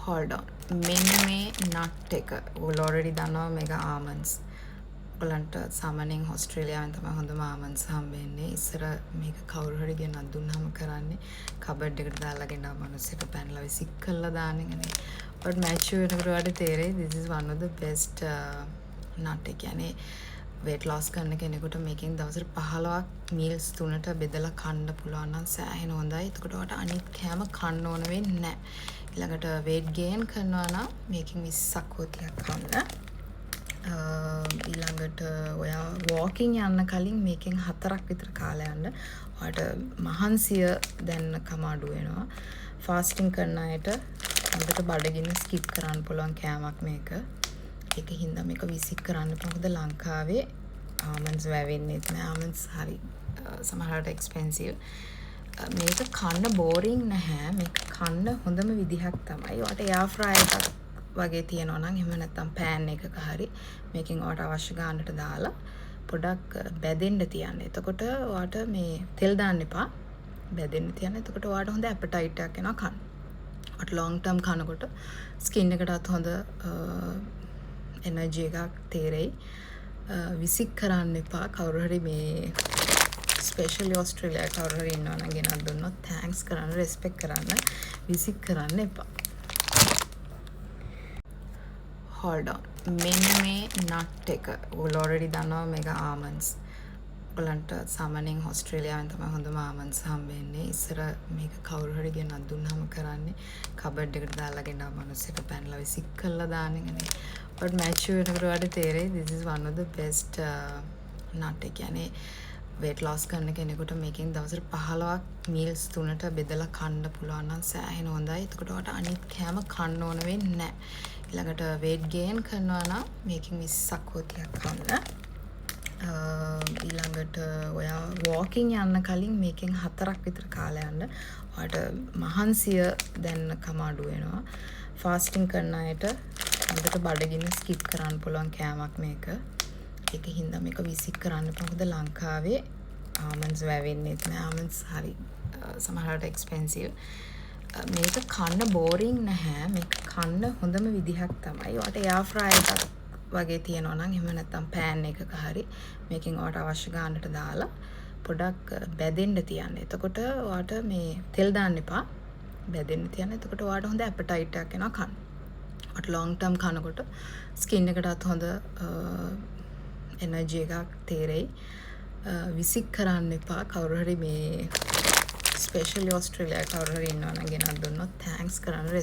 Hold on. මෙන්න මේ nut එක ඔයගොල්ලෝ already දන්නවා මේක almonds. ඔයගලන්ට සාමාන්‍යයෙන් ඕස්ට්‍රේලියාවෙන් තමයි හොඳම almonds හම්බෙන්නේ. ඉස්සර මේක කවුරු හරි ගෙනත් දුන්නාම කරන්නේ කබඩ් එකට දාලා ගෙනාව මිනිස්සුන්ට පැනලා විසික් කරලා දාන එකනේ. but mature වෙනකොට ඔයාලට තේරෙයි this is one of the best nut. ඒ කියන්නේ weight loss කරන කෙනෙකුට මේකෙන් දවසට 15ක් meals තුනට බෙදලා කන්න පුළුවන් නම් සෑහෙන හොඳයි. එතකොට ඔයාලට අනිත් කෑම කන්න ඕන වෙන්නේ නැහැ. ඊළඟට weight gain කරනවා නම් මේකෙන් 20ක් වෝතියක් කන්න. ඊළඟට ඔයා walking යන්න කලින් මේකෙන් 4ක් විතර කාලා යන්න. ඔයාලට මහන්සිය දැන්න කම අඩු වෙනවා. fasting කරන අයට හොඳට බඩගින්න skip කරන්න පුළුවන් කෑමක් මේක. ඒක හින්දා මේක විසික් කරන්න මොකද ලංකාවේ almonds වැවෙන්නේ නැහැ. almonds හරි සමහරවිට expensive. මේක කන්න බෝරින් නැහැ. මේක කන්න හොඳම විදිහක් තමයි. ඔයාලට එයාර් ෆ්‍රයර් එකක් වගේ තියෙනවා නම් එහෙම නැත්නම් pan එකක හරි මේකෙන් ඔයාලට අවශ්‍ය ගානට දාලා පොඩක් බැදෙන්න තියන්න. එතකොට ඔයාලට මේ තෙල් දාන්න එපා. බැදෙන්න තියන්න. එතකොට ඔයාලට හොඳ appetite එකක් එනවා කන්න. ඔයාලට long term කනකොට skin එකටත් හොඳ එනර්ජි එකක් තේරෙයි. විසික් කරන්න එපා. කවුරු හරි මේ ස්පෙෂලි ඕස්ට්‍රේලියාවේ කවුරු හරි ඉන්නවා නම් ගෙනත් දුන්නොත් තෑන්ක්ස් කරන්න, රෙස්පෙක්ට් කරන්න, විසික් කරන්න එපා. hold on. මෙන්න මේ නට් එක ඔයගොල්ලෝ already දන්නවා මේක almonds. ඔයගලන්ට සාමාන්‍යයෙන් ඕස්ට්‍රේලියාවෙන් තමයි හොඳම almonds හම්බෙන්නේ. ඉස්සර මේක කවුරු හරි ගෙනත් දුන්නාම කරන්නේ කබඩ් එකට දාලා ගෙනාව මිනිස්සුන්ට පැනලා විසික් කරලා දාන එකනේ. but mature වෙනකොට ඔයාලට තේරෙයි this is one of the best nut. ඒ කියන්නේ weight loss කරන කෙනෙකුට මේකෙන් දවසට 15ක් meals තුනට බෙදලා කන්න පුළුවන් නම් සෑහෙන හොඳයි. එතකොට ඔයාලට අනිත් කෑම කන්න ඕන වෙන්නේ නැහැ. ඊළඟට weight gain කරනවා නම් මේකෙන් 20ක් වෝතියක් කන්න. ඊළඟට ඔයා walking යන්න කලින් මේකෙන් 4ක් විතර කාලා යන්න. ඔයාලට මහන්සිය දැන්න කම අඩු වෙනවා. fasting කරන අයට හොඳට බඩගින්න skip කරන්න පුළුවන් කෑමක් මේක. ඒක හින්දා මේක විසික් කරන්න මොකද ලංකාවේ almonds වැවෙන්නේ නැහැ. almonds හරි සමහරවිට expensive. මේක කන්න බෝරින් නැහැ. මේක කන්න හොඳම විදිහක් තමයි. ඔයාලට එයාර් ෆ්‍රයර් එකක් වගේ තියෙනවා නම් එහෙම නැත්නම් pan එකක හරි මේකෙන් ඔයාලට අවශ්‍ය ගානට දාලා පොඩක් බැදෙන්න තියන්න. එතකොට ඔයාලට මේ තෙල් දාන්න එපා. බැදෙන්න තියන්න. එතකොට ඔයාලට හොඳ appetite එකක් එනවා කන්න. ඔයාලට long term කනකොට skin එකටත් හොඳ එනර්ජි එකක් තේරෙයි. විසික් කරන්න එපා. කවුරු හරි මේ ස්පෙෂලි ඕස්ට්‍රේලියාවේ කවුරු හරි ඉන්නවා නම් ගෙනත් දුන්නොත් තෑන්ක්ස් කරන්න,